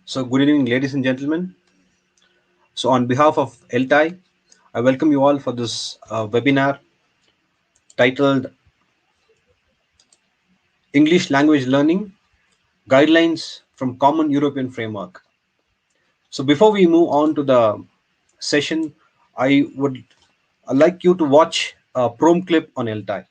So, good evening, ladies and gentlemen. So, on behalf of ELTAI, I welcome you all for this webinar titled English Language Learning Guidelines from Common European Framework. So, before we move on to the session, I would like you to watch a prom clip on ELTAI.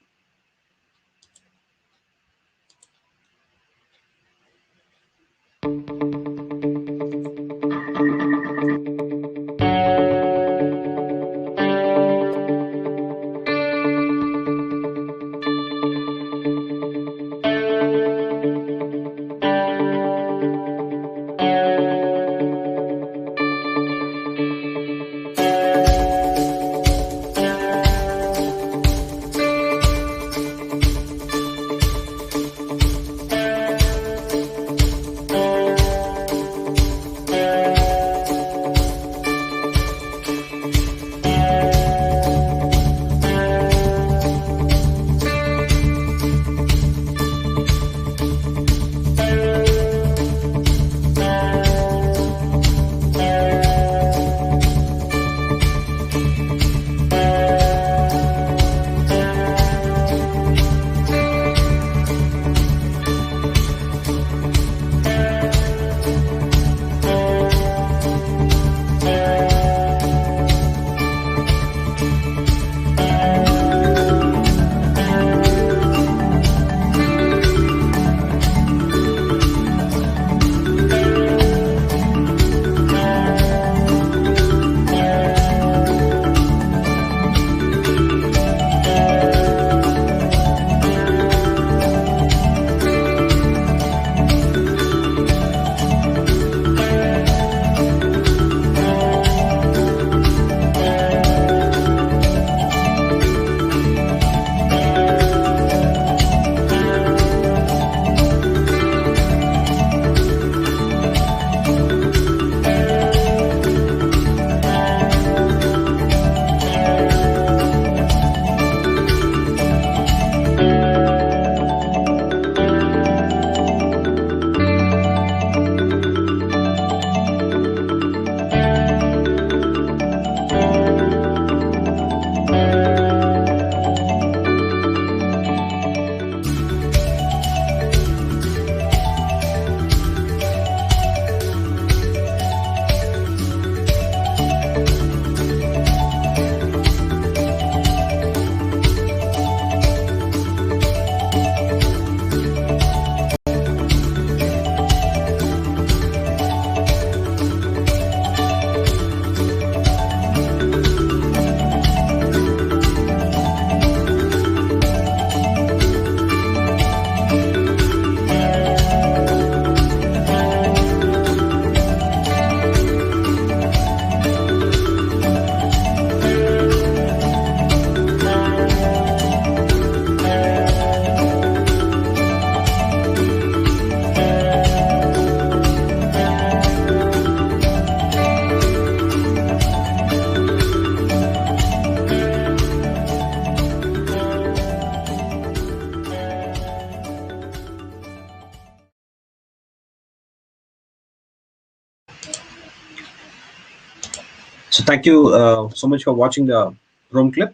So, thank you so much for watching the prom clip.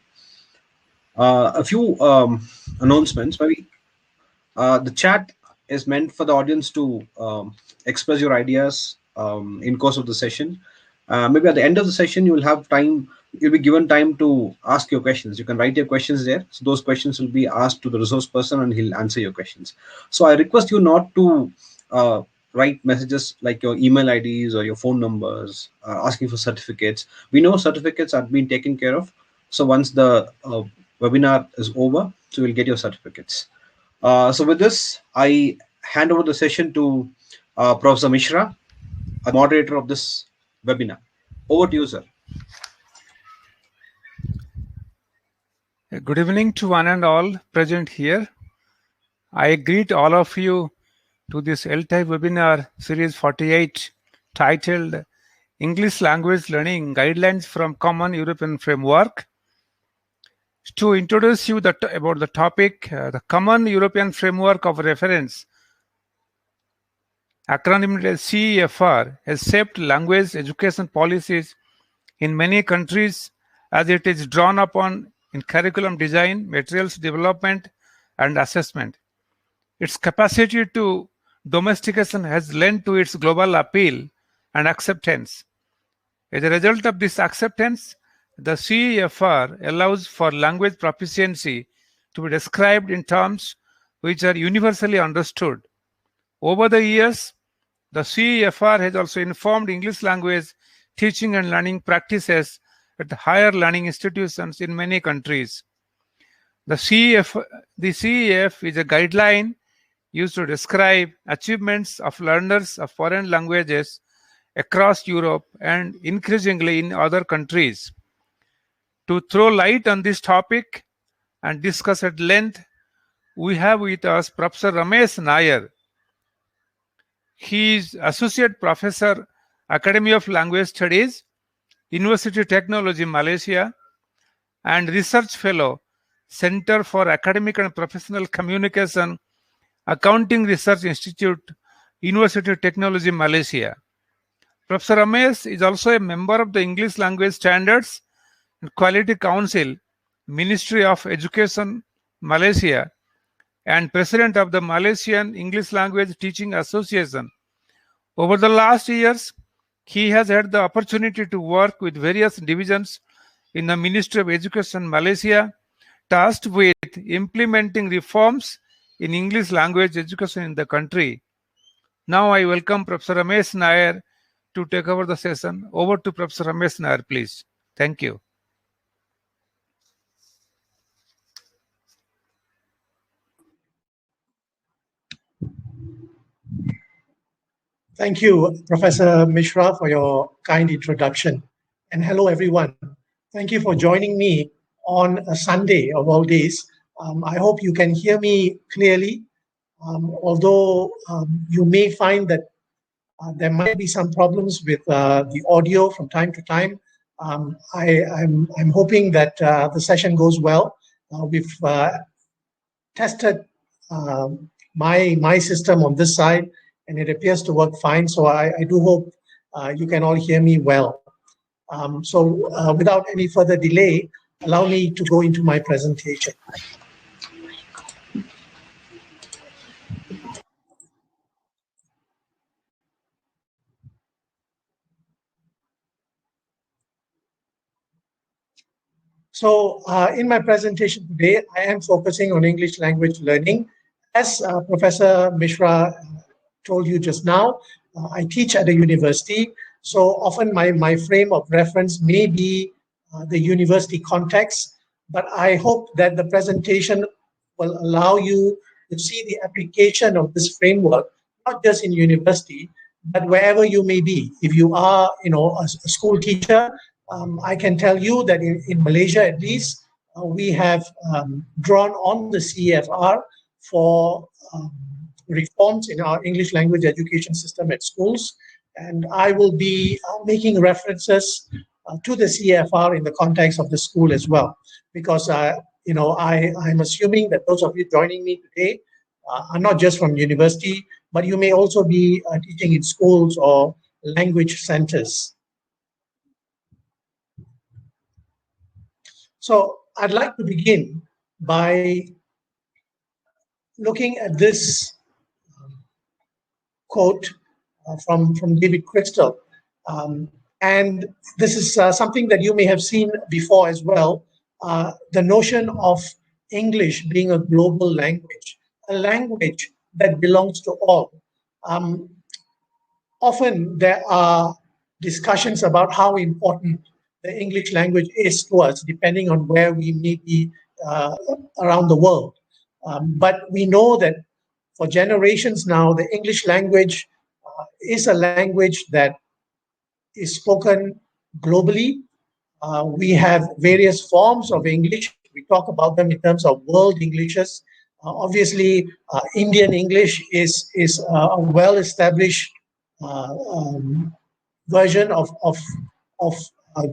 A few announcements. Maybe the chat is meant for the audience to express your ideas in course of the session. Maybe at the end of the session, you will have time. You'll be given time to ask your questions. You can write your questions there. So those questions will be asked to the resource person, and he'll answer your questions. So I request you not to write messages like your email IDs or your phone numbers asking for certificates. We know certificates are being taken care of. So once the webinar is over, so you'll get your certificates. So with this, I hand over the session to Professor Mishra, a moderator of this webinar. Over to you, sir. Good evening to one and all present here. I greet all of you to this ELTAI webinar series 48 titled English Language Learning Guidelines from Common European Framework. To introduce you about the topic, the Common European Framework of Reference acronym CEFR, has shaped language education policies in many countries as it is drawn upon in curriculum design, materials development, and assessment. Its capacity to domestication has lent to its global appeal and acceptance. As a result of this acceptance, the CEFR allows for language proficiency to be described in terms which are universally understood. Over the years, the CEFR has also informed English language teaching and learning practices at higher learning institutions in many countries. The CEF is a guideline used to describe achievements of learners of foreign languages across Europe and increasingly in other countries. To throw light on this topic and discuss at length, we have with us Professor Ramesh Nair. He is Associate Professor, Academy of Language Studies, University Technology, Malaysia, and Research Fellow, Center for Academic and Professional Communication, Accounting Research Institute, University Technology, Malaysia. Professor Ramesh is also a member of the English Language Standards and Quality Council, Ministry of Education, Malaysia, and President of the Malaysian English Language Teaching Association. Over the last years, he has had the opportunity to work with various divisions in the Ministry of Education, Malaysia, tasked with implementing reforms in English language education in the country. Now I welcome Professor Ramesh Nair to take over the session. Over to Professor Ramesh Nair, please. Thank you. Thank you, Professor Mishra, for your kind introduction. And hello, everyone. Thank you for joining me on a Sunday of all days. I hope you can hear me clearly, although you may find that there might be some problems with the audio from time to time. I'm hoping that the session goes well. We've tested my system on this side, and it appears to work fine. So I do hope you can all hear me well. So without any further delay, allow me to go into my presentation. So in my presentation today, I am focusing on English language learning. As Professor Mishra told you just now, I teach at a university. So often my frame of reference may be the university context, but I hope that the presentation will allow you to see the application of this framework, not just in university, but wherever you may be. If you are, a school teacher, I can tell you that in Malaysia, at least, we have drawn on the CEFR for reforms in our English language education system at schools. And I will be making references to the CEFR in the context of the school as well, because I'm assuming that those of you joining me today are not just from university, but you may also be teaching in schools or language centers. So I'd like to begin by looking at this quote from David Crystal. And this is something that you may have seen before as well, the notion of English being a global language, a language that belongs to all. Often there are discussions about how important the English language is to us, depending on where we may be around the world. But we know that for generations now, the English language is a language that is spoken globally. We have various forms of English. We talk about them in terms of world Englishes. Obviously, Indian English is a well-established version of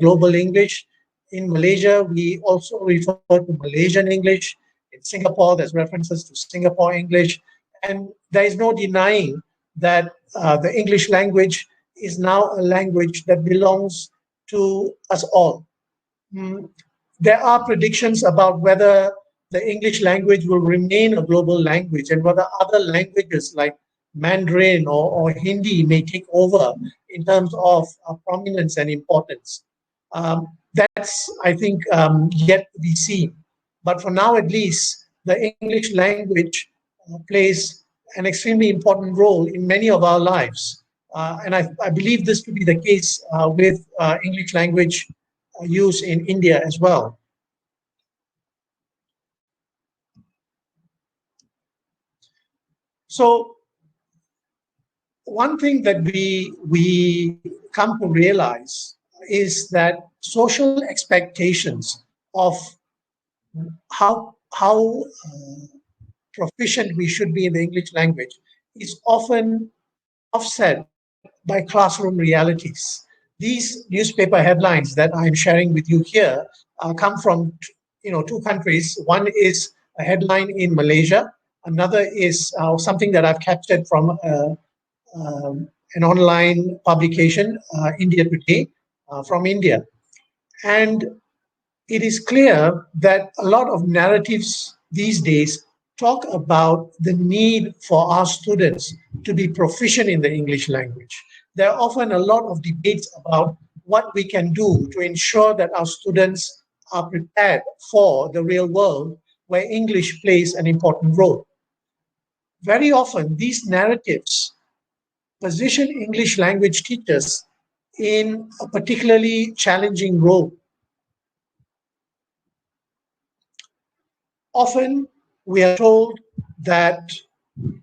global English. In Malaysia, we also refer to Malaysian English. In Singapore, there's references to Singapore English. And there is no denying that the English language is now a language that belongs to us all. There are predictions about whether the English language will remain a global language and whether other languages like Mandarin or Hindi may take over in terms of prominence and importance. That's, I think, yet to be seen. But for now, at least, the English language plays an extremely important role in many of our lives. And I believe this to be the case with English language use in India as well. So one thing that we come to realize is that social expectations of how proficient we should be in the English language is often offset by classroom realities. These newspaper headlines that I'm sharing with you here come from two countries. One is a headline in Malaysia. Another is something that I've captured from an online publication, India Today, from India. And it is clear that a lot of narratives these days talk about the need for our students to be proficient in the English language. There are often a lot of debates about what we can do to ensure that our students are prepared for the real world where English plays an important role. Very often, these narratives position English language teachers in a particularly challenging role. Often, we are told that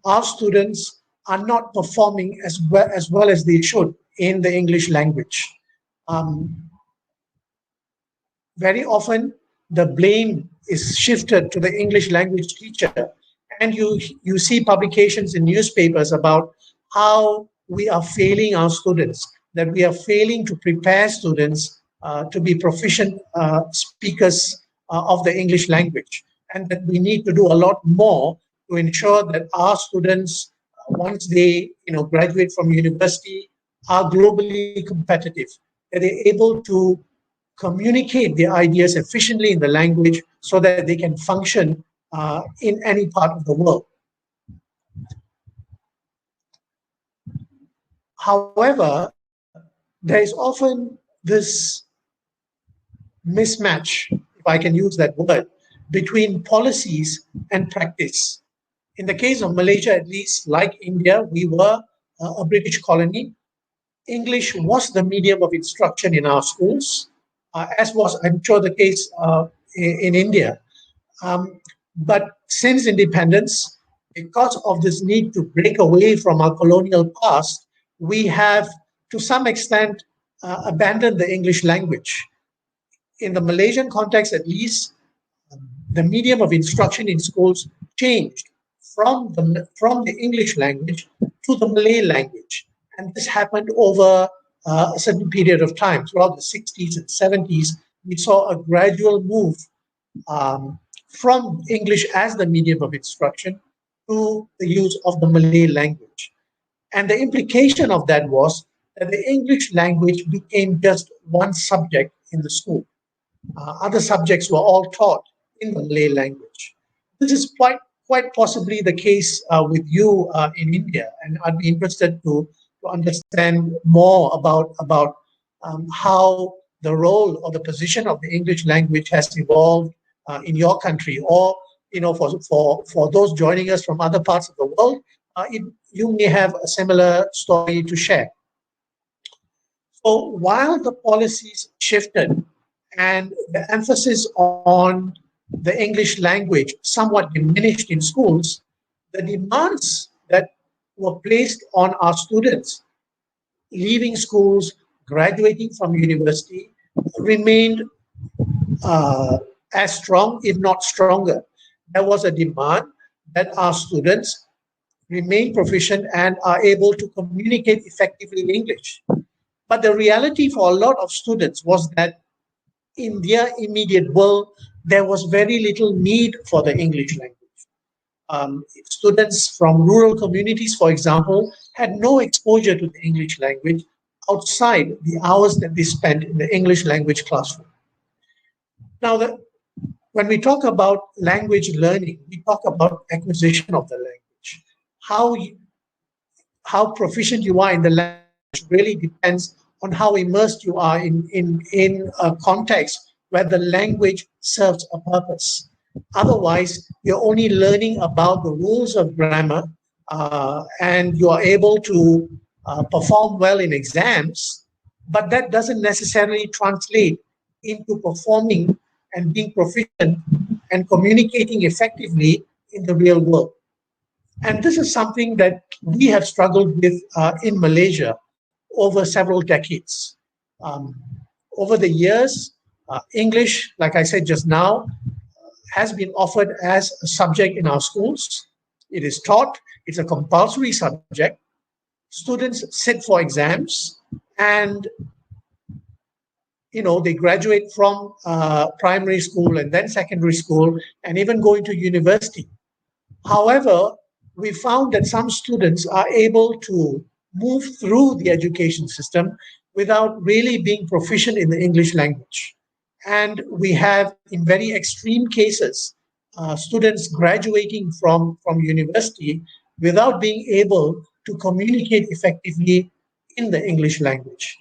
our students are not performing as well as they should in the English language. Very often, the blame is shifted to the English language teacher, and you see publications in newspapers about how we are failing our students, that we are failing to prepare students to be proficient speakers of the English language, and that we need to do a lot more to ensure that our students, once they graduate from university, are globally competitive, that they're able to communicate their ideas efficiently in the language so that they can function in any part of the world. However, there is often this mismatch, if I can use that word, between policies and practice. In the case of Malaysia, at least, like India, we were a British colony. English was the medium of instruction in our schools, as was, I'm sure, the case in India. But since independence, because of this need to break away from our colonial past, we have, to some extent, abandoned the English language. In the Malaysian context, at least, the medium of instruction in schools changed from the English language to the Malay language. And this happened over a certain period of time. Throughout the 60s and 70s, we saw a gradual move from English as the medium of instruction to the use of the Malay language. And the implication of that was that the English language became just one subject in the school. Other subjects were all taught in the Malay language. This is quite possibly the case with you in India, and I'd be interested to understand more about how the role or the position of the English language has evolved in your country, or for those joining us from other parts of the world, you may have a similar story to share. So while the policies shifted and the emphasis on the English language somewhat diminished in schools, the demands that were placed on our students leaving schools, graduating from university, remained as strong, if not stronger. There was a demand that our students remain proficient and are able to communicate effectively in English. But the reality for a lot of students was that in their immediate world, there was very little need for the English language. Students from rural communities, for example, had no exposure to the English language outside the hours that they spent in the English language classroom. Now, when we talk about language learning, we talk about acquisition of the language. How proficient you are in the language really depends on how immersed you are in a context where the language serves a purpose. Otherwise, you're only learning about the rules of grammar, and you are able to perform well in exams, but that doesn't necessarily translate into performing and being proficient and communicating effectively in the real world. And this is something that we have struggled with in Malaysia over several decades. Over the years, English, like I said just now, has been offered as a subject in our schools. It is taught, it's a compulsory subject. Students sit for exams, and they graduate from primary school and then secondary school and even go into university. However, we found that some students are able to move through the education system without really being proficient in the English language. And we have, in very extreme cases, students graduating from university without being able to communicate effectively in the English language.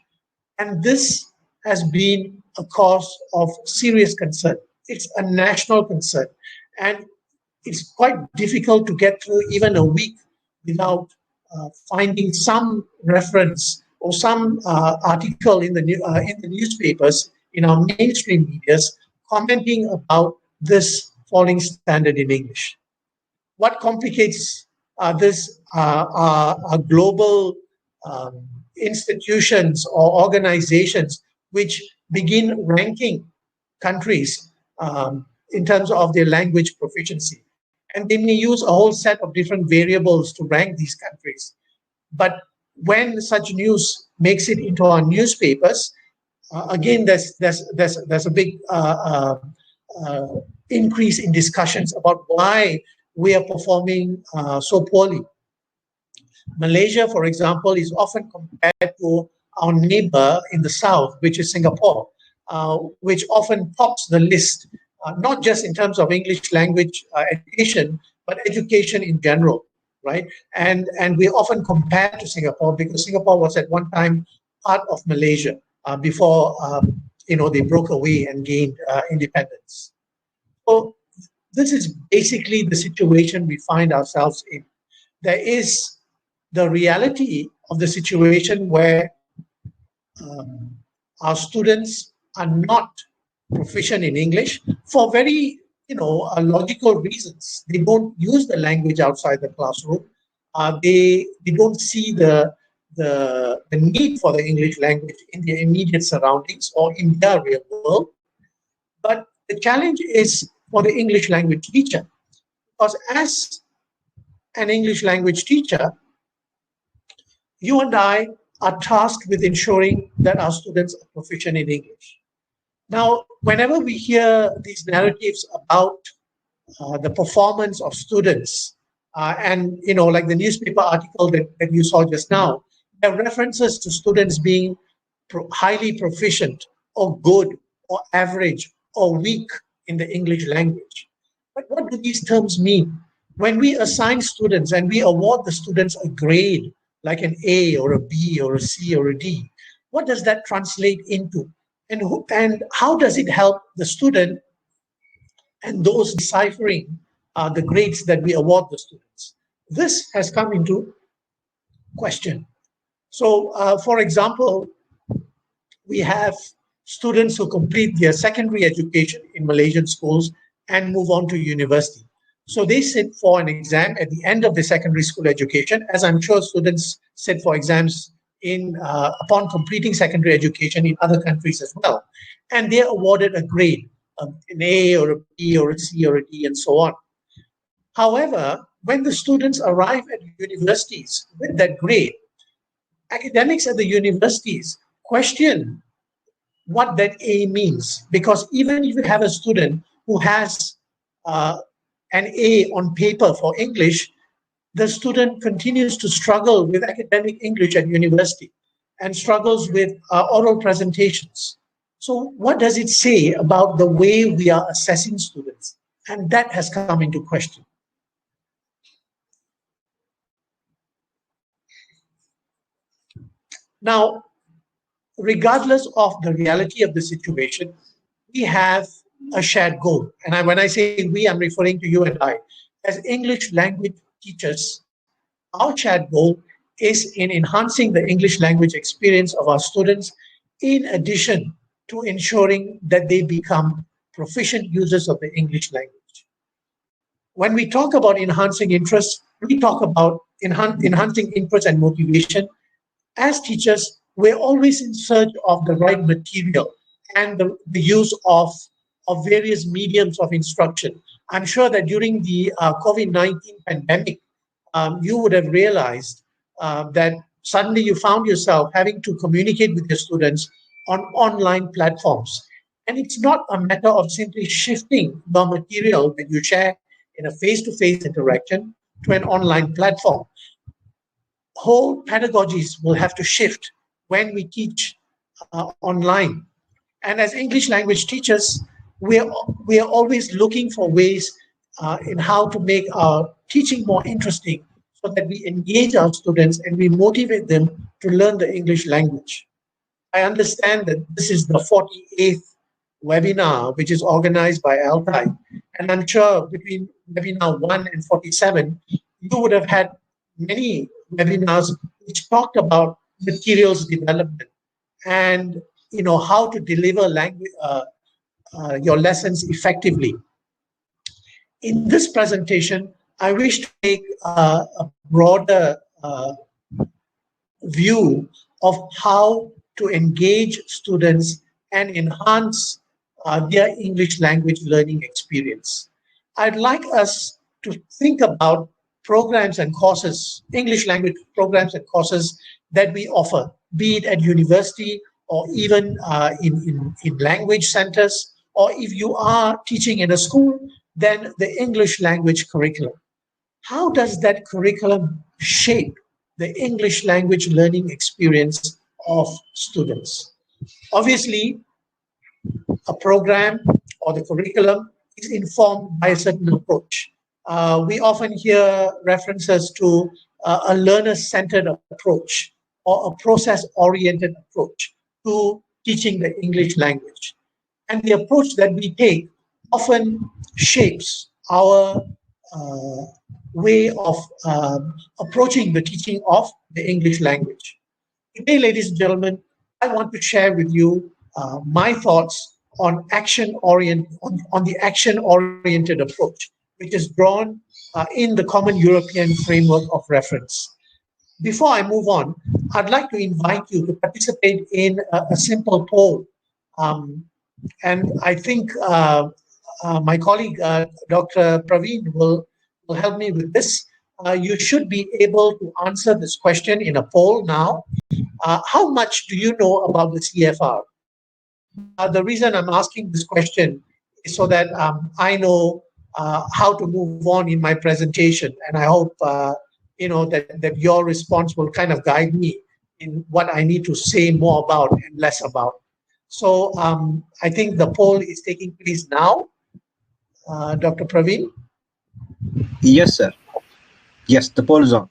And this has been a cause of serious concern. It's a national concern. And it's quite difficult to get through even a week without finding some reference or some article in the newspapers, in our mainstream medias, commenting about this falling standard in English. What complicates this are global institutions or organizations which begin ranking countries in terms of their language proficiency. And they may use a whole set of different variables to rank these countries. But when such news makes it into our newspapers, again, there's a big increase in discussions about why we are performing so poorly. Malaysia, for example, is often compared to our neighbor in the south, which is Singapore, which often tops the list, not just in terms of English language education, but education in general, right? And we often compare to Singapore because Singapore was at one time part of Malaysia before they broke away and gained independence. So this is basically the situation we find ourselves in. There is the reality of the situation where our students are not proficient in English for very logical reasons. They don't use the language outside the classroom. They don't see the need for the English language in their immediate surroundings or in their real world. But the challenge is for the English language teacher, because as an English language teacher, you and I are tasked with ensuring that our students are proficient in English. Now, whenever we hear these narratives about the performance of students, and like the newspaper article that you saw just now, there are references to students being highly proficient or good or average or weak in the English language. But what do these terms mean? When we assign students and we award the students a grade, like an A or a B or a C or a D, what does that translate into? And how does it help the student and those deciphering the grades that we award the students? This has come into question. So, for example, we have students who complete their secondary education in Malaysian schools and move on to university. So they sit for an exam at the end of the secondary school education, as I'm sure students sit for exams upon completing secondary education in other countries as well. And they're awarded a grade, an A or a B or a C or a D and so on. However, when the students arrive at universities with that grade, academics at the universities question what that A means, because even if you have a student who has an A on paper for English, the student continues to struggle with academic English at university and struggles with oral presentations. So what does it say about the way we are assessing students? And that has come into question. Now, regardless of the reality of the situation, we have a shared goal. And when I say we, I'm referring to you and I. As English language teachers, our shared goal is in enhancing the English language experience of our students, in addition to ensuring that they become proficient users of the English language. When we talk about enhancing interest, we talk about enhancing interest and motivation. As teachers, we're always in search of the right material and the use of various mediums of instruction. I'm sure that during the COVID-19 pandemic, you would have realized that suddenly you found yourself having to communicate with your students on online platforms. And it's not a matter of simply shifting the material that you share in a face-to-face interaction to an online platform. Whole pedagogies will have to shift when we teach online. And as English language teachers, we are always looking for ways in how to make our teaching more interesting so that we engage our students and we motivate them to learn the English language. I understand that this is the 48th webinar, which is organized by ELTAI. And I'm sure between webinar 1 and 47, you would have had many webinars which talked about materials development and how to deliver language, your lessons effectively. In this presentation, I wish to take a broader view of how to engage students and enhance their English language learning experience. I'd like us to think about programs and courses, English language programs and courses that we offer, be it at university or even in language centers, or if you are teaching in a school, then the English language curriculum. How does that curriculum shape the English language learning experience of students? Obviously, a program or the curriculum is informed by a certain approach. We often hear references to a learner-centered approach or a process-oriented approach to teaching the English language. And the approach that we take often shapes our way of approaching the teaching of the English language. Today, ladies and gentlemen, I want to share with you my thoughts on the action-oriented approach, which is drawn in the Common European Framework of Reference. Before I move on, I'd like to invite you to participate in a simple poll. And I think my colleague, Dr. Praveen, will help me with this. You should be able to answer this question in a poll now. How much do you know about the CEFR? The reason I'm asking this question is so that I know how to move on in my presentation, and I hope that your response will kind of guide me in what I need to say more about and less about. So I think the poll is taking place now. Dr. Praveen? Yes, sir. Yes, the poll is on.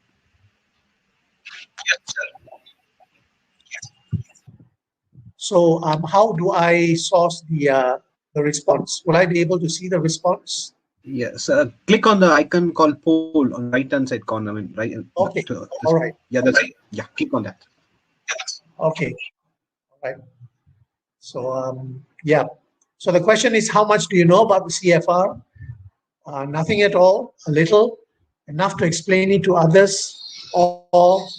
So how do I source the response? Will I be able to see the response? Yes, click on the icon called poll on the right-hand side corner. I mean, right. Okay. All right. Yeah, that's it. Yeah, click on that. Okay. All right. So yeah. So the question is, how much do you know about the CEFR? Nothing at all, a little, enough to explain it to others, or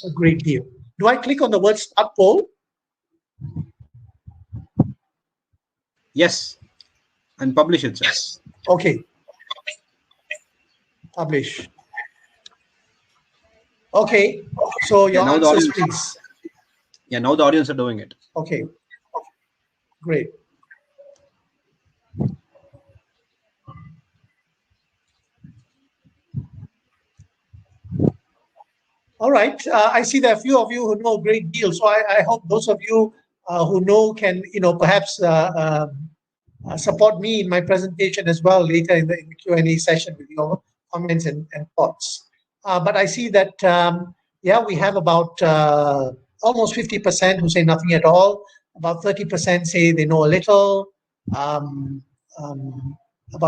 a great deal. Do I click on the word start poll? Yes, and publish it, sir. Okay. Publish. Okay. So your answers, please. Yeah, now the audience are doing it. Okay. Great. All right. I see there are a few of you who know a great deal. So I hope those of you who know can, perhaps support me in my presentation as well later in the Q&A session with your comments and thoughts. But I see that, yeah, we have about almost 50% who say nothing at all. About 30% say they know a little. About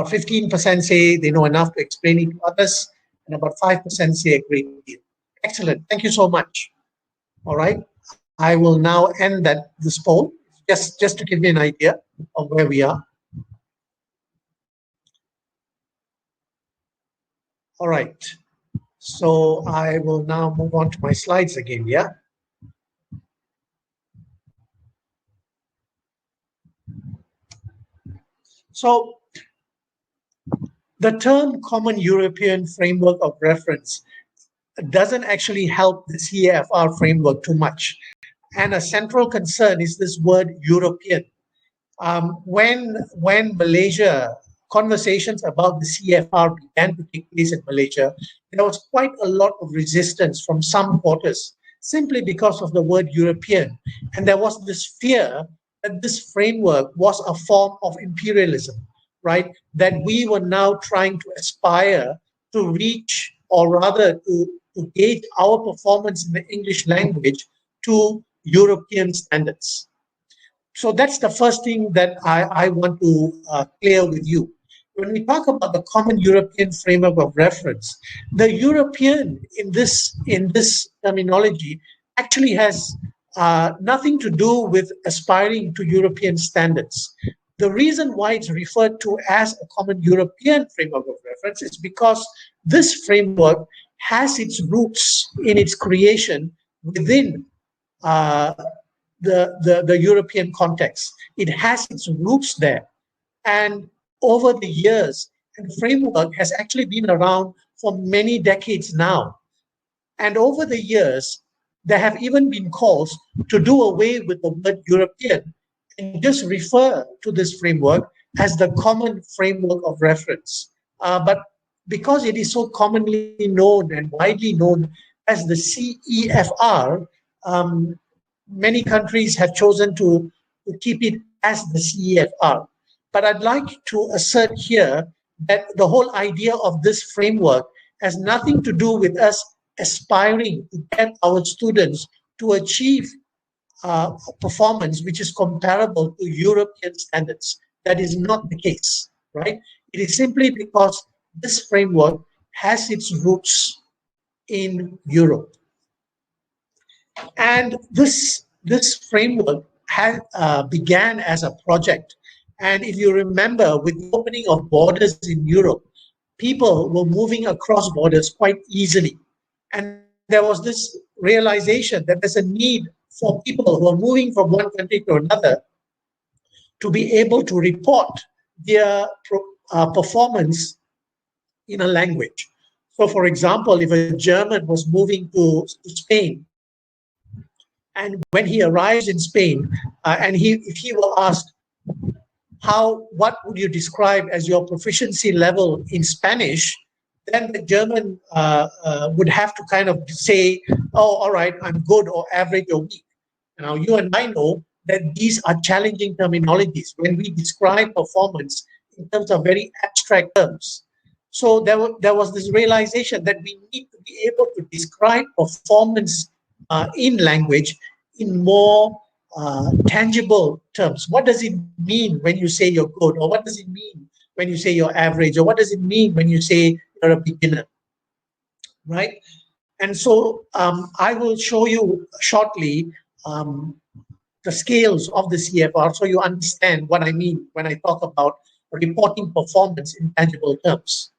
15% say they know enough to explain it to others. And about 5% say a great deal. Excellent. Thank you so much. All right. I will now end this poll, just to give you an idea of where we are. All right. So I will now move on to my slides again, yeah? So the term Common European Framework of Reference doesn't actually help the CEFR framework too much. And a central concern is this word European. When Malaysia, conversations about the CEFR began to take place in Malaysia, there was quite a lot of resistance from some quarters, simply because of the word European. And there was this fear that this framework was a form of imperialism, right? That we were now trying to aspire to reach, or rather to gauge our performance in the English language to European standards. So that's the first thing that I want to clear with you. When we talk about the Common European Framework of Reference, the European in this terminology actually has nothing to do with aspiring to European standards. The reason why it's referred to as a Common European Framework of Reference is because this framework has its roots in its creation within the European context. It has its roots there. And over the years, the framework has actually been around for many decades now. And over the years, there have even been calls to do away with the word European and just refer to this framework as the Common Framework of Reference. But because it is so commonly known and widely known as the CEFR, many countries have chosen to keep it as the CEFR. But I'd like to assert here that the whole idea of this framework has nothing to do with us aspiring to get our students to achieve performance which is comparable to European standards. That is not the case, right? It is simply because this framework has its roots in Europe. And this framework began as a project. And if you remember, with the opening of borders in Europe, people were moving across borders quite easily. And there was this realization that there's a need for people who are moving from one country to another to be able to report their performance in a language. So, for example, if a German was moving to Spain, and when he arrives in Spain, if he were asked, what would you describe as your proficiency level in Spanish, then the German would have to kind of say, oh, all right, I'm good or average or weak. Now, you and I know that these are challenging terminologies when we describe performance in terms of very abstract terms. So there was this realization that we need to be able to describe performance in language in more tangible terms. What does it mean when you say you're good? Or what does it mean when you say you're average? Or what does it mean when you say you're a beginner? Right? And so I will show you shortly the scales of the CEFR so you understand what I mean when I talk about reporting performance in tangible terms.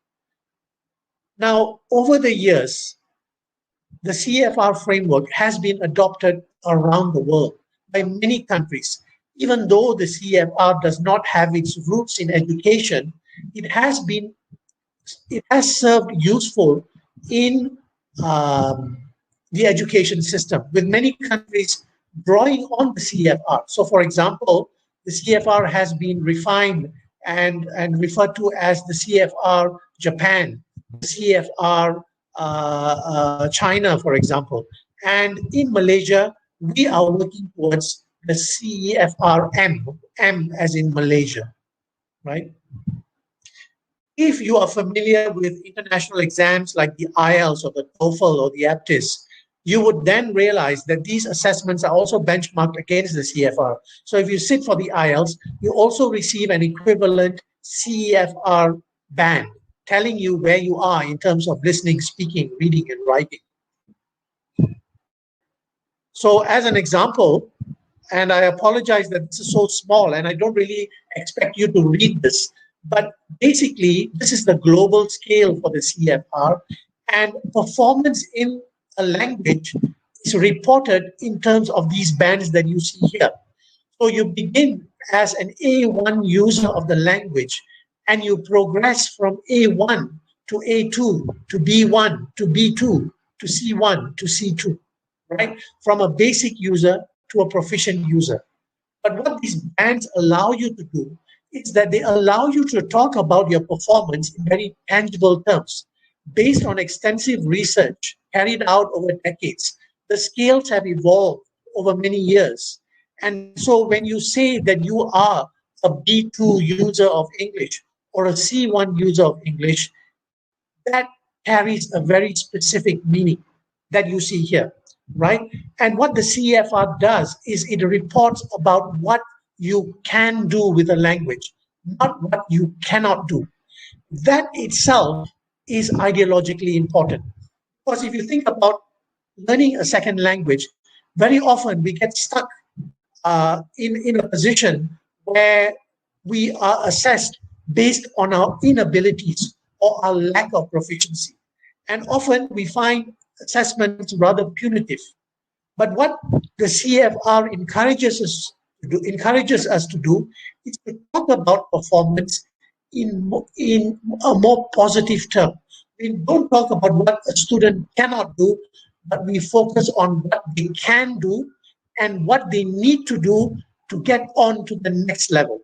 Now, over the years, the CEFR framework has been adopted around the world by many countries. Even though the CEFR does not have its roots in education, it has served useful in the education system, with many countries drawing on the CEFR. So, for example, the CEFR has been refined and referred to as the CEFR Japan, the CEFR China, for example. And in Malaysia, we are working towards the CEFR M as in Malaysia, right? If you are familiar with international exams like the IELTS or the TOEFL or the APTIS, you would then realize that these assessments are also benchmarked against the CFR. So if you sit for the IELTS, you also receive an equivalent CEFR band telling you where you are in terms of listening, speaking, reading, and writing. So as an example, and I apologize that this is so small and I don't really expect you to read this, but basically this is the global scale for the CFR, and performance in a language is reported in terms of these bands that you see here. So you begin as an A1 user of the language and you progress from A1 to A2 to B1 to B2 to C1 to C2, right? From a basic user to a proficient user. But what these bands allow you to do is that they allow you to talk about your performance in very tangible terms. Based on extensive research carried out over decades, the scales have evolved over many years. And so when you say that you are a B2 user of English or a C1 user of English, that carries a very specific meaning that you see here, right? And what the CEFR does is it reports about what you can do with a language, not what you cannot do. That itself is ideologically important. Because if you think about learning a second language, very often we get stuck in a position where we are assessed based on our inabilities or our lack of proficiency. And often we find assessments rather punitive. But what the CFR encourages us to do is to talk about performance in a more positive term. We don't talk about what a student cannot do, but we focus on what they can do and what they need to do to get on to the next level.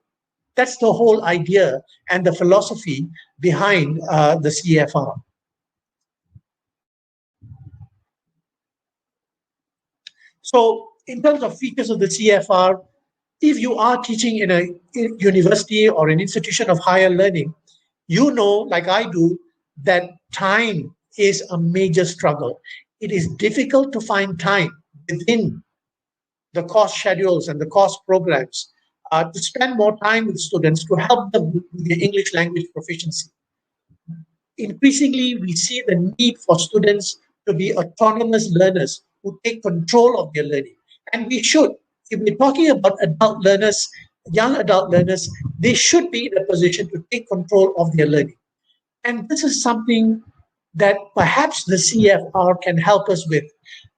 That's the whole idea and the philosophy behind the CFR. So in terms of features of the CFR, if you are teaching in a university or an institution of higher learning, you know, like I do, that time is a major struggle. It is difficult to find time within the course schedules and the course programs to spend more time with students to help them with their English language proficiency. Increasingly, we see the need for students to be autonomous learners who take control of their learning. And we should. If we're talking about adult learners, young adult learners, they should be in a position to take control of their learning. And this is something that perhaps the CFR can help us with,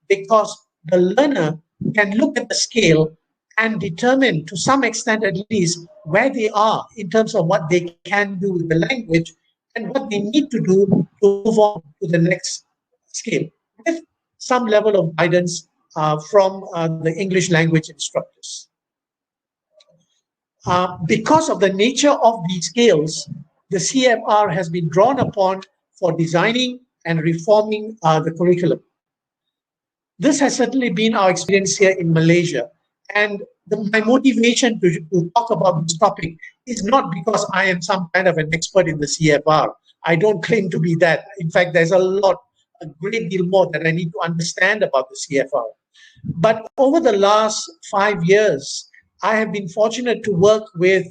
because the learner can look at the scale and determine to some extent at least where they are in terms of what they can do with the language and what they need to do to move on to the next scale, with some level of guidance from the English language instructors. Because of the nature of these scales, the CFR has been drawn upon for designing and reforming the curriculum. This has certainly been our experience here in Malaysia. And my motivation to talk about this topic is not because I am some kind of an expert in the CFR. I don't claim to be that. In fact, there's a great deal more that I need to understand about the CFR. But over the last 5 years, I have been fortunate to work with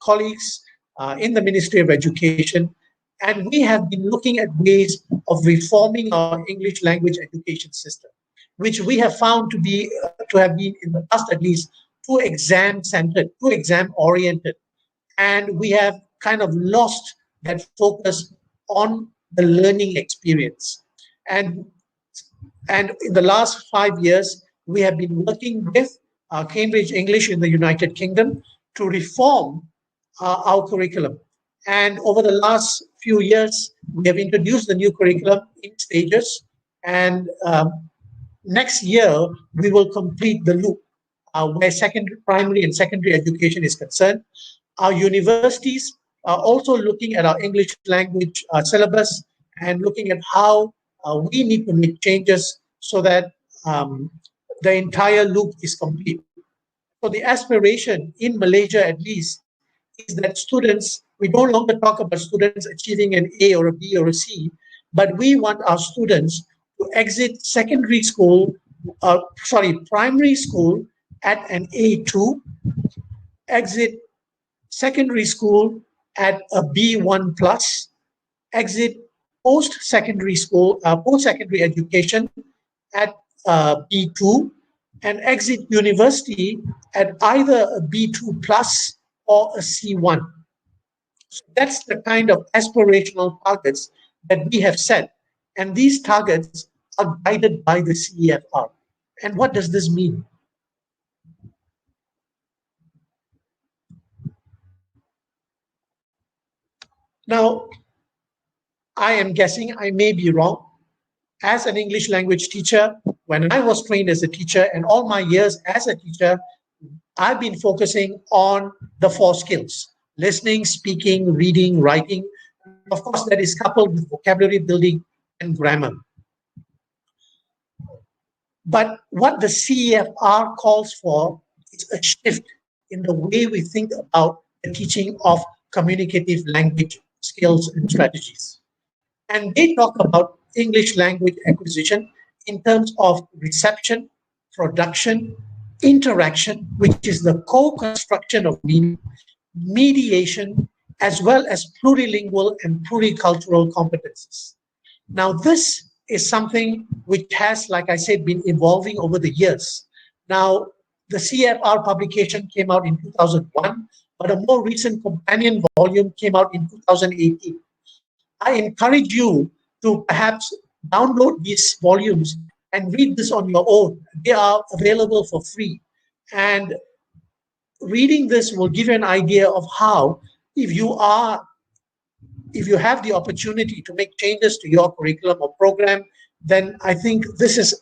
colleagues in the Ministry of Education, and we have been looking at ways of reforming our English language education system, which we have found to have been in the past at least too exam-centered, too exam-oriented. And we have kind of lost that focus on the learning experience. And in the last 5 years, we have been working with Cambridge English in the United Kingdom to reform our curriculum. And over the last few years, we have introduced the new curriculum in stages. And next year, we will complete the loop where primary and secondary education is concerned. Our universities are also looking at our English language syllabus and looking at how we need to make changes so that the entire loop is complete. So the aspiration in Malaysia, at least, is that students, we no longer talk about students achieving an A or a B or a C, but we want our students to exit primary school at an A2, exit secondary school at a B1 plus, exit post-secondary school, post-secondary education at B2, and exit university at either a B2 plus or a C1. So that's the kind of aspirational targets that we have set. And these targets are guided by the CEFR. And what does this mean? Now, I am guessing, I may be wrong. As an English language teacher, when I was trained as a teacher and all my years as a teacher, I've been focusing on the 4 skills: listening, speaking, reading, writing. Of course, that is coupled with vocabulary building and grammar. But what the CEFR calls for is a shift in the way we think about the teaching of communicative language skills and strategies. And they talk about English language acquisition in terms of reception, production, interaction, which is the co-construction of meaning, mediation, as well as plurilingual and pluricultural competencies. Now, this is something which has, like I said, been evolving over the years. Now, the CEFR publication came out in 2001, but a more recent companion volume came out in 2018. I encourage you to perhaps download these volumes and read this on your own. They are available for free. And reading this will give you an idea of how, if you have the opportunity to make changes to your curriculum or program, then I think this is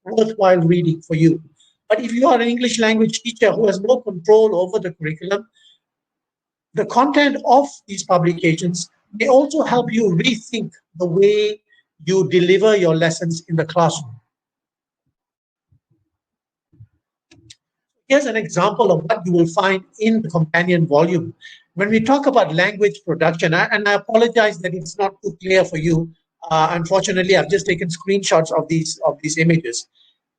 worthwhile reading for you. But if you are an English language teacher who has no control over the curriculum, the content of these publications may also help you rethink the way you deliver your lessons in the classroom. Here's an example of what you will find in the companion volume. When we talk about language production, and I apologize that it's not too clear for you. Unfortunately, I've just taken screenshots of these images.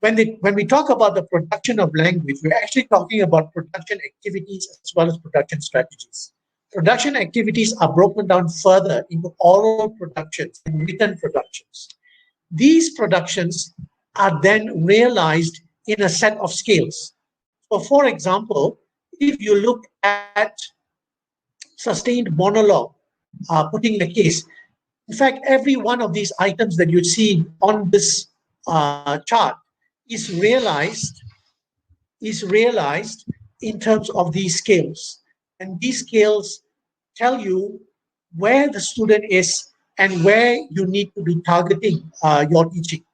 When we talk about the production of language, we're actually talking about production activities as well as production strategies. Production activities are broken down further into oral productions and written productions. These productions are then realized in a set of scales. So, for example, if you look at sustained monologue, putting a case, in fact, every one of these items that you see on this chart is realized in terms of these scales. And these scales tell you where the student is and where you need to be targeting your teaching.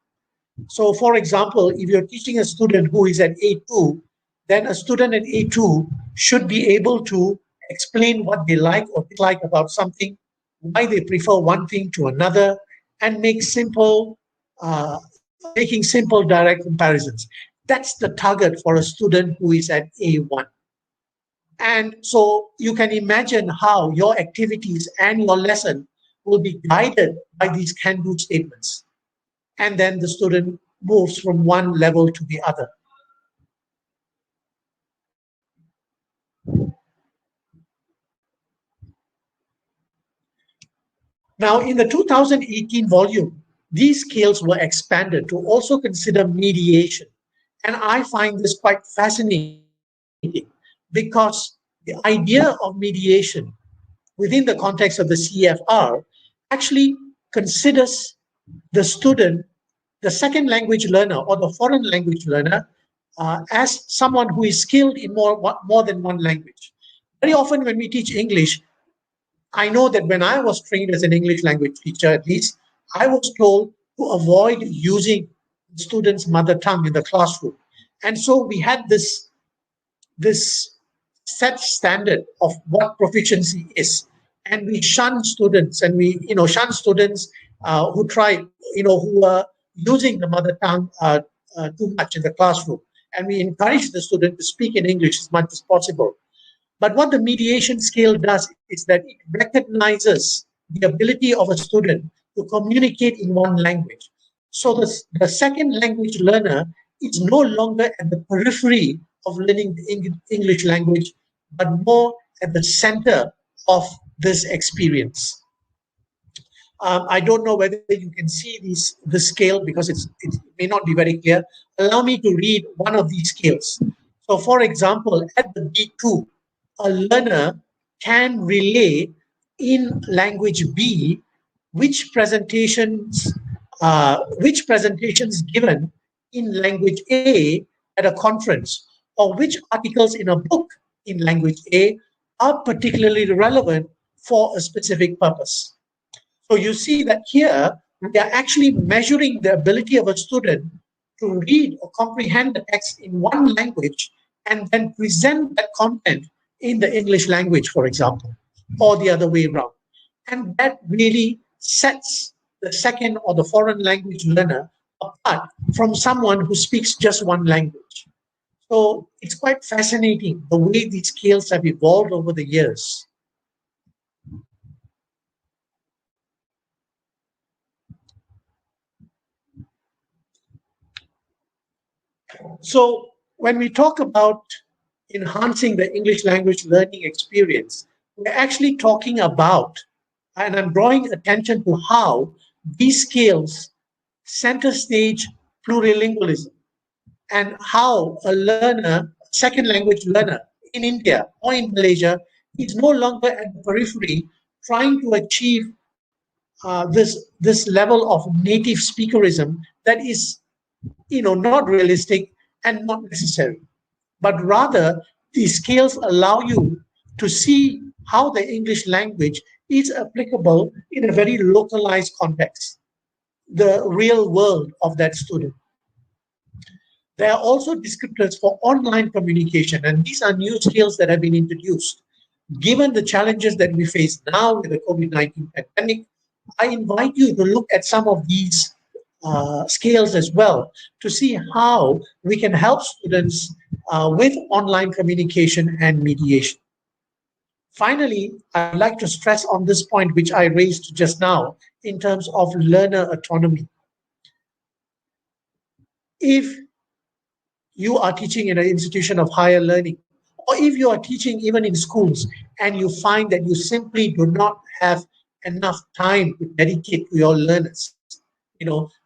So, for example, if you're teaching a student who is at A2, then a student at A2 should be able to explain what they like or dislike about something, why they prefer one thing to another, and making simple direct comparisons. That's the target for a student who is at A1. And so you can imagine how your activities and your lesson will be guided by these can-do statements. And then the student moves from one level to the other. Now, in the 2018 volume, these scales were expanded to also consider mediation. And I find this quite fascinating because the idea of mediation within the context of the CEFR actually considers the student, the second language learner or the foreign language learner, as someone who is skilled in more than one language. Very often when we teach English, I know that when I was trained as an English language teacher, at least, I was told to avoid using the student's mother tongue in the classroom. And so we had this set standard of what proficiency is. and we shun students, and we shun students who try, who are using the mother tongue too much in the classroom, and we encourage the student to speak in English as much as possible. But what the mediation scale does is that it recognizes the ability of a student to communicate in one language. So the second language learner is no longer at the periphery of learning the English language, but more at the center of this experience. I don't know whether you can see the scale because it may not be very clear. Allow me to read one of these scales. So for example, at the B2, a learner can relay in language B which presentations given in language A at a conference, or which articles in a book in language A are particularly relevant for a specific purpose. So you see that here we are actually measuring the ability of a student to read or comprehend the text in one language and then present that content in the English language, for example, or the other way around. And that really sets the second or the foreign language learner apart from someone who speaks just one language. So it's quite fascinating the way these skills have evolved over the years. So when we talk about enhancing the English language learning experience, we're actually talking about, and I'm drawing attention to how these skills center stage plurilingualism, and how a learner, second language learner in India or in Malaysia, is no longer at the periphery trying to achieve this level of native speakerism that is not realistic and not necessary. But rather, these skills allow you to see how the English language is applicable in a very localized context, the real world of that student. There are also descriptors for online communication, and these are new skills that have been introduced. Given the challenges that we face now with the COVID-19 pandemic, I invite you to look at some of these skills as well to see how we can help students with online communication and mediation. Finally, I'd like to stress on this point which I raised just now in terms of learner autonomy. If you are teaching in an institution of higher learning, or if you are teaching even in schools and you find that you simply do not have enough time to dedicate to your learners,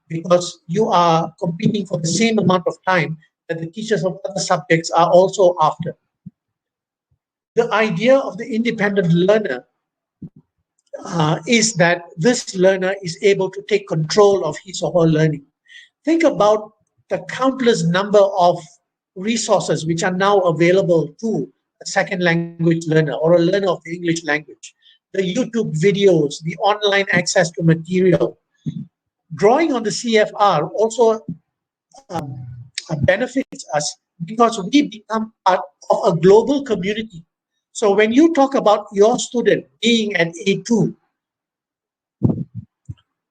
because you are competing for the same amount of time that the teachers of other subjects are also after. The idea of the independent learner is that this learner is able to take control of his or her learning. Think about the countless number of resources which are now available to a second language learner or a learner of the English language. The YouTube videos, the online access to material. Drawing on the CEFR also benefits us because we become part of a global community. So when you talk about your student being at A2,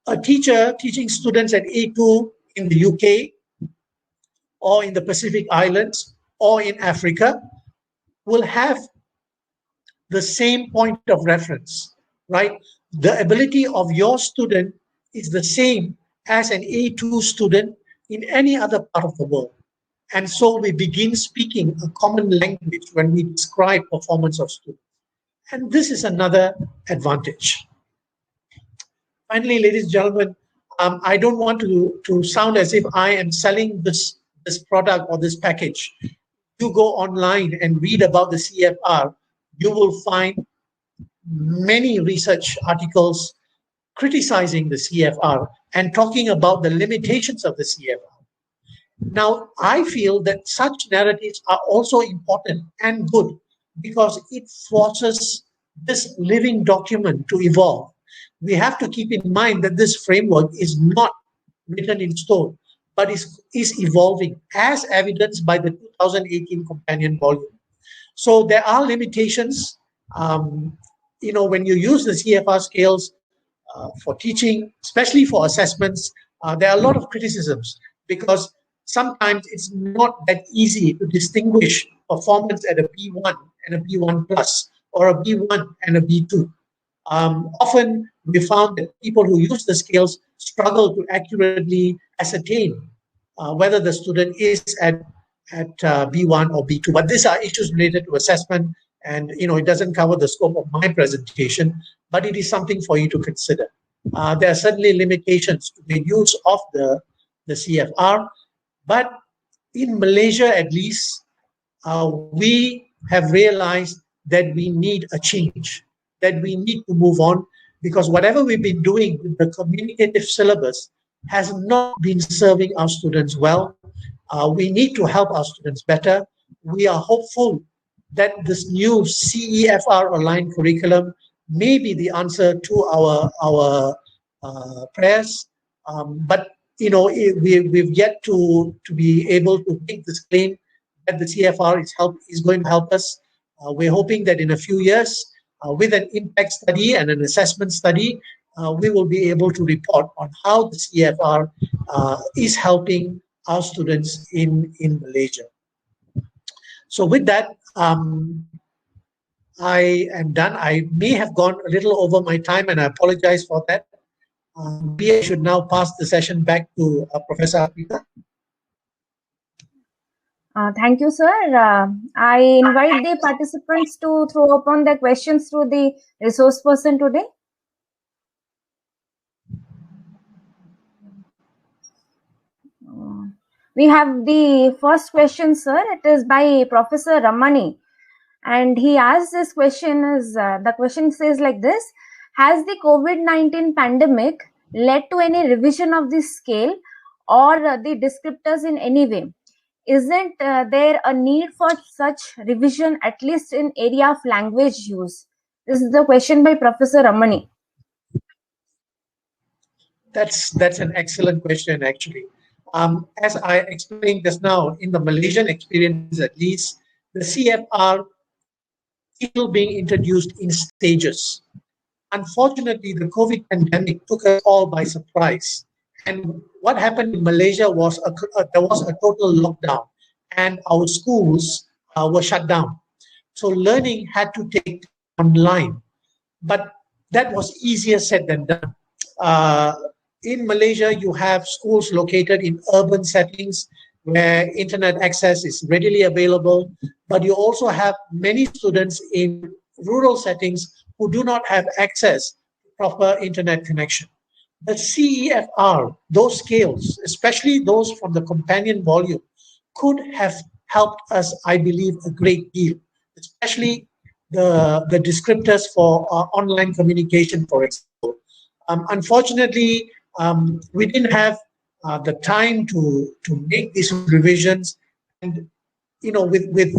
a teacher teaching students at A2 in the UK or in the Pacific Islands or in Africa will have the same point of reference, right? The ability of your student is the same as an A2 student in any other part of the world. And so we begin speaking a common language when we describe performance of students. And this is another advantage. Finally, ladies and gentlemen, I don't want to sound as if I am selling this product or this package. You go online and read about the CEFR, you will find many research articles criticizing the CEFR and talking about the limitations of the CEFR. Now, I feel that such narratives are also important and good because it forces this living document to evolve. We have to keep in mind that this framework is not written in stone, but is evolving as evidenced by the 2018 companion volume. So there are limitations. when you use the CFR scales for teaching, especially for assessments, there are a lot of criticisms because sometimes it's not that easy to distinguish performance at a B1 and a B1 plus or a B1 and a B2. Often we found that people who use the scales struggle to accurately ascertain whether the student is at B1 or B2. But these are issues related to assessment, and it doesn't cover the scope of my presentation, but it is something for you to consider. There are certainly limitations to the use of the CFR, but in Malaysia at least, we have realized that we need a change, that we need to move on, because whatever we've been doing with the communicative syllabus has not been serving our students well. We need to help our students better. We are hopeful that this new CEFR aligned curriculum may be the answer to our prayers. But we've yet to be able to make this claim that the CFR is going to help us. We're hoping that in a few years, with an impact study and an assessment study, we will be able to report on how the CFR is helping our students in Malaysia. So with that, I am done. I may have gone a little over my time, and I apologize for that. I should now pass the session back to Professor Apita. Thank you, sir. I invite the participants to throw upon their questions through the resource person today. We have the first question, sir. It is by Professor Ramani. And he asks this question the question says like this: has the COVID-19 pandemic led to any revision of the scale or the descriptors in any way? Isn't there a need for such revision, at least in area of language use? This is the question by Professor Ramani. That's an excellent question, actually. As I explained just now, in the Malaysian experience at least, the CFR is still being introduced in stages. Unfortunately, the COVID pandemic took us all by surprise. And what happened in Malaysia was there was a total lockdown, and our schools were shut down. So learning had to take online. But that was easier said than done. In Malaysia, you have schools located in urban settings where internet access is readily available, but you also have many students in rural settings who do not have access to proper internet connection. The CEFR, those scales, especially those from the companion volume, could have helped us, I believe, a great deal, especially the descriptors for online communication, for example. Unfortunately, we didn't have the time to make these revisions, and with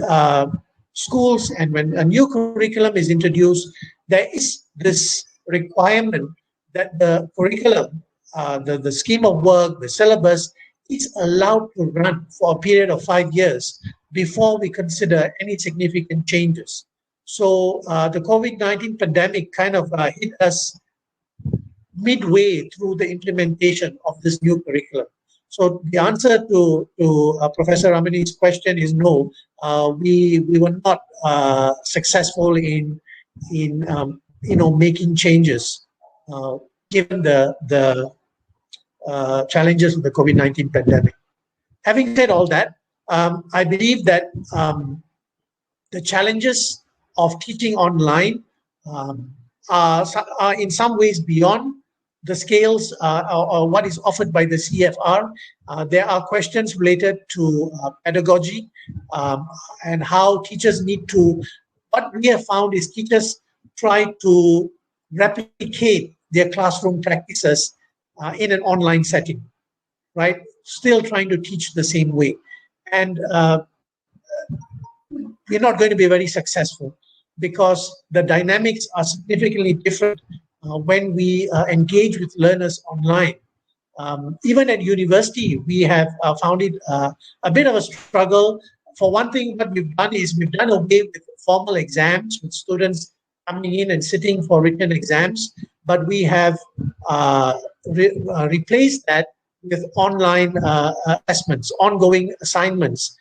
schools, and when a new curriculum is introduced, there is this requirement that the curriculum, the scheme of work, the syllabus is allowed to run for a period of 5 years before we consider any significant changes. So the COVID-19 pandemic kind of hit us midway through the implementation of this new curriculum. So the answer to Professor Ramani's question is no. We were not successful in making changes given the challenges of the COVID-19 pandemic. Having said all that, I believe that the challenges of teaching online are in some ways beyond the scales or what is offered by the CFR. There are questions related to pedagogy and how teachers need to, what we have found is teachers try to replicate their classroom practices in an online setting, right? Still trying to teach the same way. And we're not going to be very successful because the dynamics are significantly different when we engage with learners online. Even at university, we have found it a bit of a struggle. For one thing, what we've done is we've done away with formal exams, with students coming in and sitting for written exams, but we have replaced that with online assessments, ongoing assignments,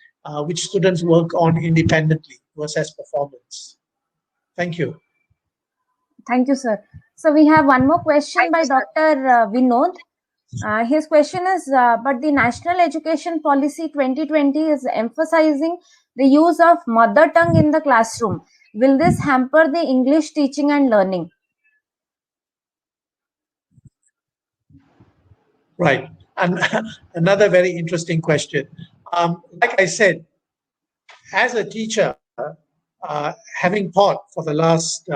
which students work on independently to assess performance. Thank you. Thank you, sir. So we have one more question by Dr. Vinod. His question is, but the National Education Policy 2020 is emphasizing the use of mother tongue in the classroom. Will this hamper the English teaching and learning? Right. And another very interesting question. Like I said, as a teacher, having taught for the last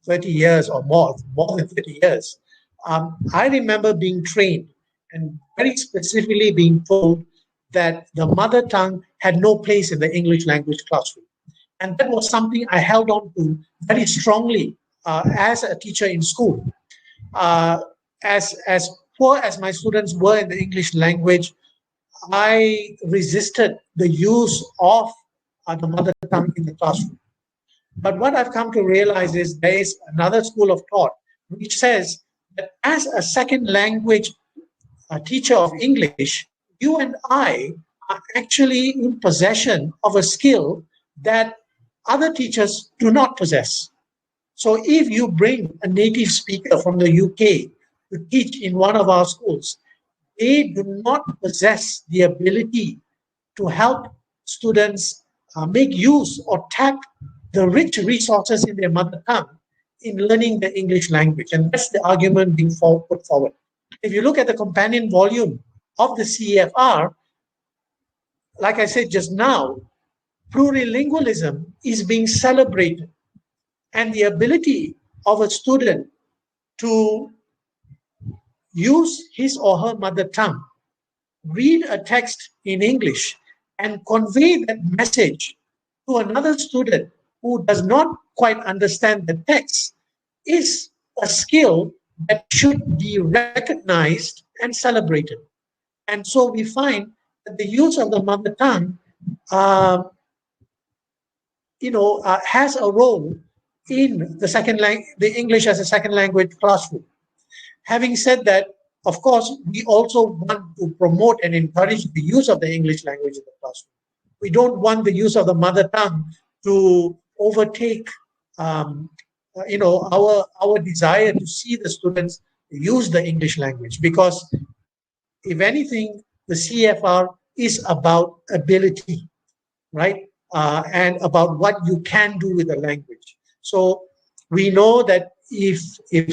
30 years or more than 30 years, I remember being trained and very specifically being told that the mother tongue had no place in the English language classroom. And that was something I held on to very strongly as a teacher in school. As poor as my students were in the English language, I resisted the use of the mother tongue in the classroom. But what I've come to realize is there is another school of thought which says that as a second language teacher of English, you and I are actually in possession of a skill that other teachers do not possess. So if you bring a native speaker from the UK to teach in one of our schools, they do not possess the ability to help students make use or tap the rich resources in their mother tongue in learning the English language. And that's the argument being put forward. If you look at the companion volume of the CEFR, like I said just now, plurilingualism is being celebrated. And the ability of a student to use his or her mother tongue, read a text in English, and convey that message to another student who does not quite understand the text is a skill that should be recognized and celebrated. And so we find that the use of the mother tongue has a role in the English as a second language classroom. Having said that, of course, we also want to promote and encourage the use of the English language in the classroom. We don't want the use of the mother tongue to overtake our desire to see the students use the English language, because if anything, the CEFR is about ability, right? And about what you can do with the language. So we know that if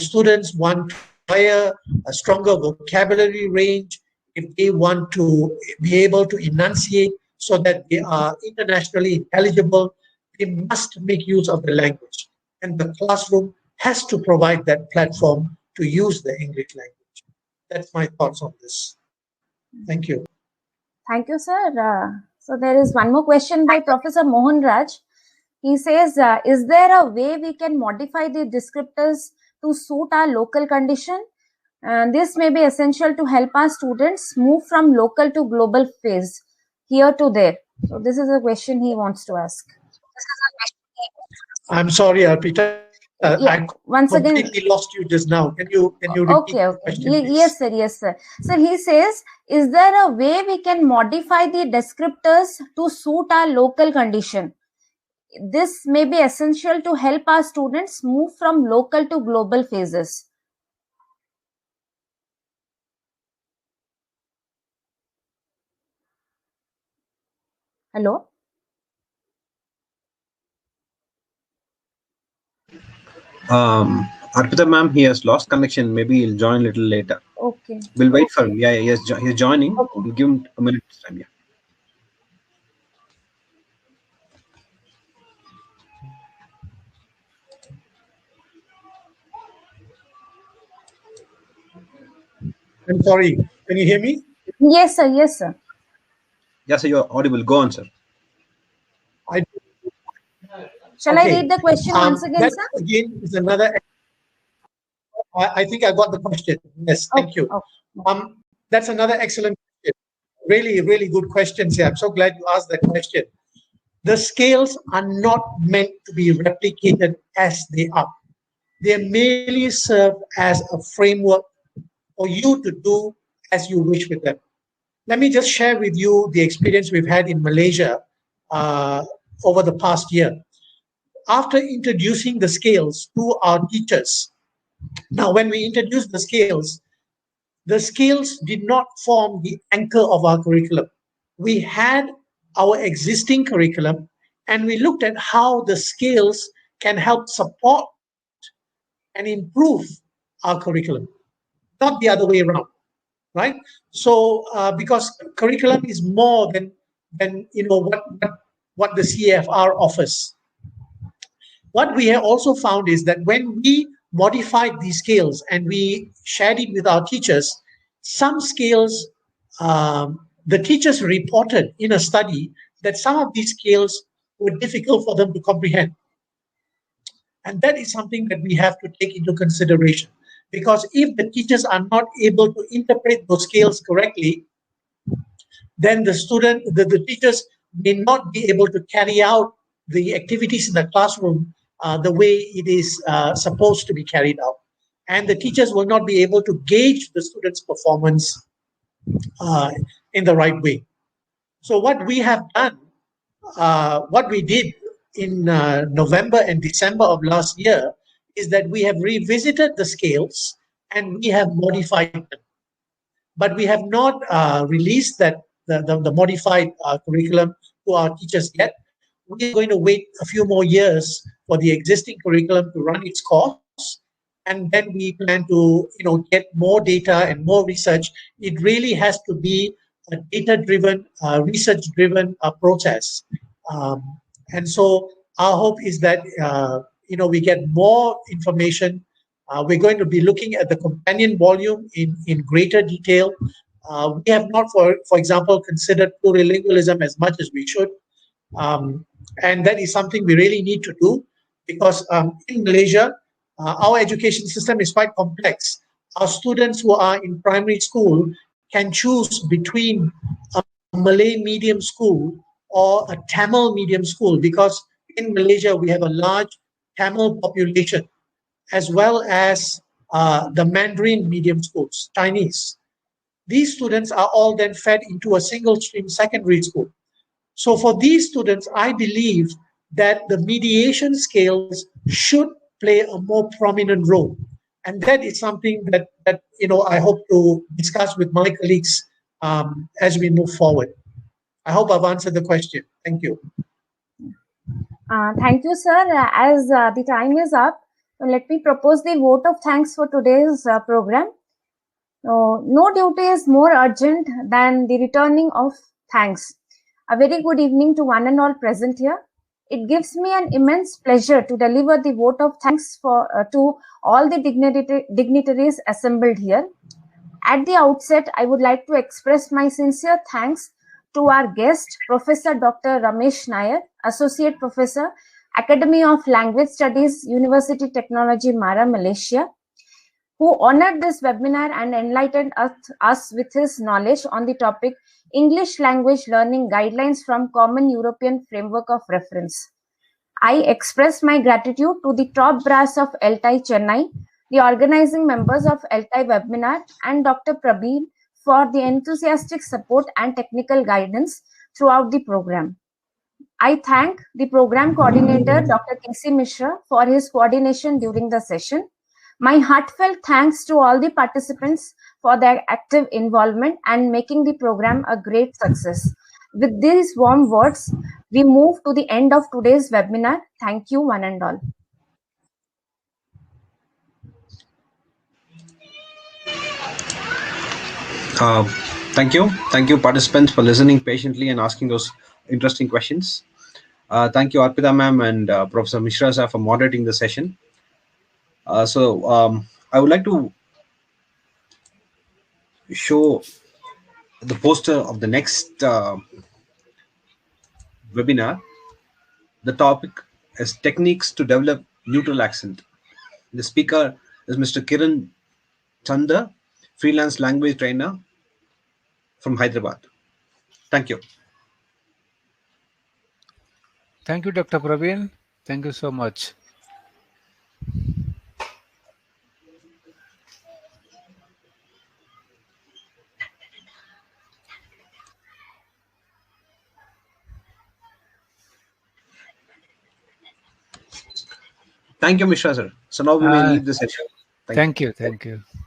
students want to acquire a stronger vocabulary range, if they want to be able to enunciate so that they are internationally intelligible, they must make use of the language. And the classroom has to provide that platform to use the English language. That's my thoughts on this. Thank you. Thank you, sir. So there is one more question by Professor Mohan Raj. He says, is there a way we can modify the descriptors to suit our local condition? This may be essential to help our students move from local to global phase, here to there. So this is a question he wants to ask. I'm sorry, Arpita. I completely lost you just now. Can you repeat the question, please? Yes, sir. Yes, sir. So he says, is there a way we can modify the descriptors to suit our local condition? This may be essential to help our students move from local to global phases. Hello? Arpita ma'am, he has lost connection. Maybe he'll join a little later. Okay. We'll wait for him. Yeah, he's joining. Okay. We'll give him a minute time. Yeah. I'm sorry. Can you hear me? Yes, sir. Yes, sir. Yeah, sir, you're audible. Go on, sir. Shall I read the question once again, sir? Again, is another. I think I got the question. Yes, thank you. Okay. That's another excellent question. Really, really good question, sir. I'm so glad you asked that question. The scales are not meant to be replicated as they are. They merely serve as a framework for you to do as you wish with them. Let me just share with you the experience we've had in Malaysia over the past year. After introducing the scales to our teachers, now when we introduced the scales did not form the anchor of our curriculum. We had our existing curriculum and we looked at how the scales can help support and improve our curriculum, not the other way around, right? So because curriculum is more than what the CEFR offers. What we have also found is that when we modified these scales and we shared it with our teachers, some scales, the teachers reported in a study that some of these scales were difficult for them to comprehend. And that is something that we have to take into consideration. Because if the teachers are not able to interpret those scales correctly, then the teachers may not be able to carry out the activities in the classroom the way it is supposed to be carried out. And the teachers will not be able to gauge the students' performance in the right way. So what we have done, what we did in November and December of last year is that we have revisited the scales and we have modified them. But we have not released the modified curriculum to our teachers yet. We are going to wait a few more years for the existing curriculum to run its course, and then we plan to get more data and more research. It really has to be a data-driven, research-driven process. And so our hope is that we get more information. We're going to be looking at the companion volume in greater detail. We have not, for example, considered plurilingualism as much as we should. And that is something we really need to do because in Malaysia, our education system is quite complex. Our students who are in primary school can choose between a Malay medium school or a Tamil medium school because in Malaysia, we have a large Tamil population as well as the Mandarin medium schools, Chinese. These students are all then fed into a single stream secondary school. So for these students, I believe that the mediation scales should play a more prominent role. And that is something that I hope to discuss with my colleagues as we move forward. I hope I've answered the question. Thank you. Thank you, sir. As the time is up, let me propose the vote of thanks for today's program. No duty is more urgent than the returning of thanks. A very good evening to one and all present here. It gives me an immense pleasure to deliver the vote of thanks to all the dignitaries assembled here. At the outset, I would like to express my sincere thanks to our guest, Professor Dr. Ramesh Nair, Associate Professor, Academy of Language Studies, University Technology, Mara, Malaysia, who honored this webinar and enlightened us with his knowledge on the topic English Language Learning Guidelines from Common European Framework of Reference. I express my gratitude to the top brass of ELTAI Chennai, the organizing members of ELTAI webinar, and Dr. Prabir for the enthusiastic support and technical guidance throughout the program. I thank the program coordinator, Dr. K.C. Mishra, for his coordination during the session. My heartfelt thanks to all the participants for their active involvement and making the program a great success. With these warm words, we move to the end of today's webinar. Thank you, one and all. Thank you, participants, for listening patiently and asking those interesting questions. Thank you, Arpita ma'am and Professor Mishra sir for moderating the session. I would like to show the poster of the next webinar. The topic is Techniques to Develop Neutral Accent. The speaker is Mr. Kiran Chanda, freelance language trainer from Hyderabad. Thank you. Thank you, Dr. Praveen. Thank you so much. Thank you, Mishra sir. So now we may leave the session. Thank you. Thank you. Thank you.